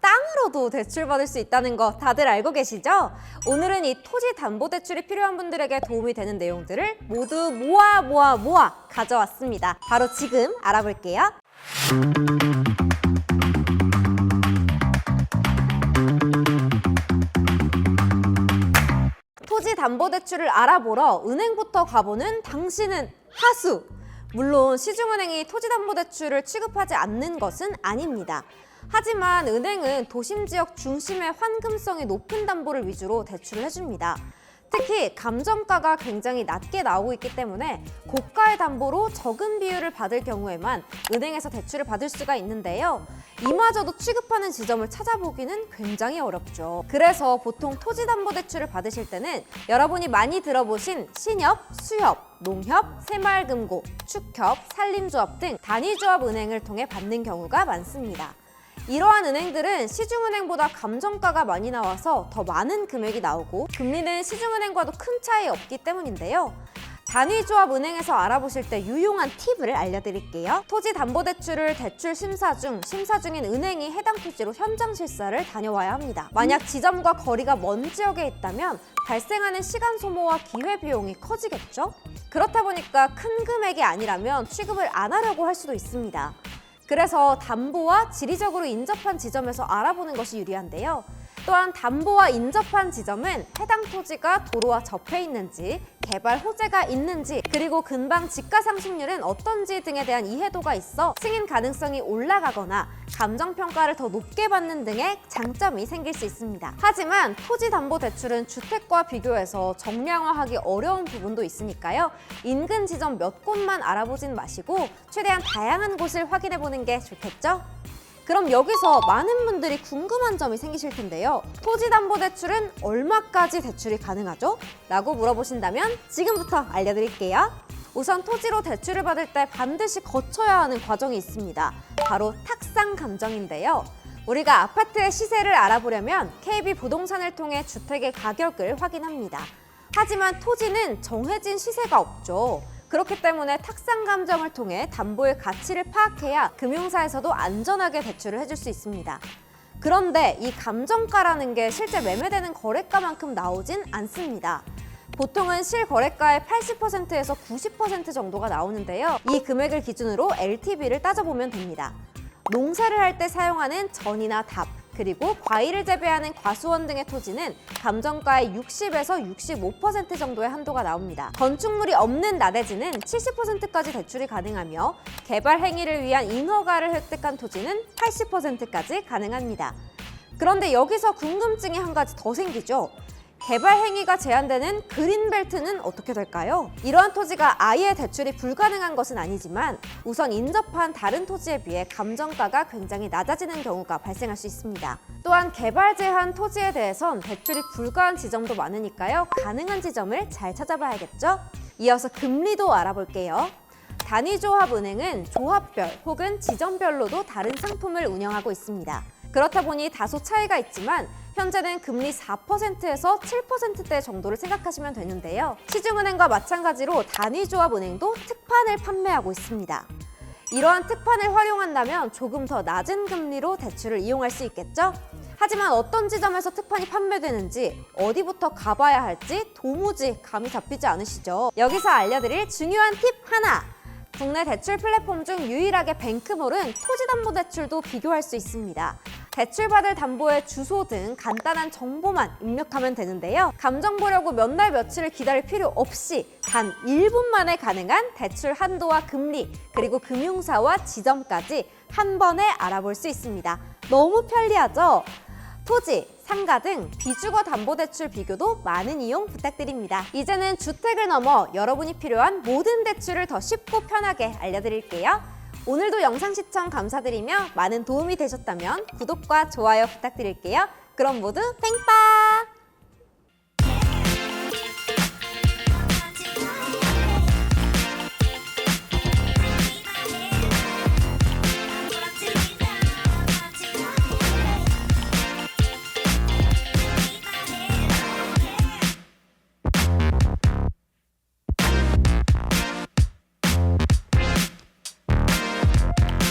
땅으로도 대출받을 수 있다는 거 다들 알고 계시죠? 오늘은 이 토지 담보 대출이 필요한 분들에게 도움이 되는 내용들을 모두 모아 가져왔습니다. 바로 지금 알아볼게요. 토지 담보 대출을 알아보러 은행부터 가보는 당신은 하수! 물론 시중은행이 토지담보대출을 취급하지 않는 것은 아닙니다. 하지만 은행은 도심지역 중심의 환금성이 높은 담보를 위주로 대출을 해줍니다. 특히 감정가가 굉장히 낮게 나오고 있기 때문에 고가의 담보로 적은 비율을 받을 경우에만 은행에서 대출을 받을 수가 있는데요. 이마저도 취급하는 지점을 찾아보기는 굉장히 어렵죠. 그래서 보통 토지담보대출을 받으실 때는 여러분이 많이 들어보신 신협, 수협, 농협, 새마을금고, 축협, 산림조합 등 단위조합 은행을 통해 받는 경우가 많습니다. 이러한 은행들은 시중은행보다 감정가가 많이 나와서 더 많은 금액이 나오고 금리는 시중은행과도 큰 차이 없기 때문인데요. 단위조합 은행에서 알아보실 때 유용한 팁을 알려드릴게요. 토지담보대출을 대출 심사 중인 은행이 해당 토지로 현장 실사를 다녀와야 합니다. 만약 지점과 거리가 먼 지역에 있다면 발생하는 시간 소모와 기회비용이 커지겠죠? 그렇다 보니까 큰 금액이 아니라면 취급을 안 하려고 할 수도 있습니다. 그래서 담보와 지리적으로 인접한 지점에서 알아보는 것이 유리한데요. 또한 담보와 인접한 지점은 해당 토지가 도로와 접해 있는지, 개발 호재가 있는지, 그리고 근방 지가 상승률은 어떤지 등에 대한 이해도가 있어 승인 가능성이 올라가거나 감정평가를 더 높게 받는 등의 장점이 생길 수 있습니다. 하지만 토지담보대출은 주택과 비교해서 정량화하기 어려운 부분도 있으니까요. 인근 지점 몇 곳만 알아보진 마시고 최대한 다양한 곳을 확인해보는 게 좋겠죠? 그럼 여기서 많은 분들이 궁금한 점이 생기실 텐데요. 토지담보대출은 얼마까지 대출이 가능하죠? 라고 물어보신다면 지금부터 알려드릴게요. 우선 토지로 대출을 받을 때 반드시 거쳐야 하는 과정이 있습니다. 바로 탁상 감정인데요. 우리가 아파트의 시세를 알아보려면 KB부동산을 통해 주택의 가격을 확인합니다. 하지만 토지는 정해진 시세가 없죠. 그렇기 때문에 탁상 감정을 통해 담보의 가치를 파악해야 금융사에서도 안전하게 대출을 해줄 수 있습니다. 그런데 이 감정가라는 게 실제 매매되는 거래가만큼 나오진 않습니다. 보통은 실거래가의 80%에서 90% 정도가 나오는데요. 이 금액을 기준으로 LTV를 따져보면 됩니다. 농사를 할 때 사용하는 전이나 답, 그리고 과일을 재배하는 과수원 등의 토지는 감정가의 60에서 65% 정도의 한도가 나옵니다. 건축물이 없는 나대지는 70%까지 대출이 가능하며 개발 행위를 위한 인허가를 획득한 토지는 80%까지 가능합니다. 그런데 여기서 궁금증이 한 가지 더 생기죠. 개발 행위가 제한되는 그린벨트는 어떻게 될까요? 이러한 토지가 아예 대출이 불가능한 것은 아니지만 우선 인접한 다른 토지에 비해 감정가가 굉장히 낮아지는 경우가 발생할 수 있습니다. 또한 개발 제한 토지에 대해선 대출이 불가한 지점도 많으니까요. 가능한 지점을 잘 찾아봐야겠죠? 이어서 금리도 알아볼게요. 단위조합은행은 조합별 혹은 지점별로도 다른 상품을 운영하고 있습니다. 그렇다 보니 다소 차이가 있지만 현재는 금리 4%에서 7%대 정도를 생각하시면 되는데요. 시중은행과 마찬가지로 단위조합은행도 특판을 판매하고 있습니다. 이러한 특판을 활용한다면 조금 더 낮은 금리로 대출을 이용할 수 있겠죠? 하지만 어떤 지점에서 특판이 판매되는지 어디부터 가봐야 할지 도무지 감이 잡히지 않으시죠? 여기서 알려드릴 중요한 팁 하나! 국내 대출 플랫폼 중 유일하게 뱅크몰은 토지담보대출도 비교할 수 있습니다. 대출받을 담보의 주소 등 간단한 정보만 입력하면 되는데요. 감정 보려고 몇 날 며칠을 기다릴 필요 없이 단 1분 만에 가능한 대출 한도와 금리, 그리고 금융사와 지점까지 한 번에 알아볼 수 있습니다. 너무 편리하죠? 토지, 상가 등 비주거 담보대출 비교도 많은 이용 부탁드립니다. 이제는 주택을 넘어 여러분이 필요한 모든 대출을 더 쉽고 편하게 알려드릴게요. 오늘도 영상 시청 감사드리며 많은 도움이 되셨다면 구독과 좋아요 부탁드릴게요. 그럼 모두 팽빵!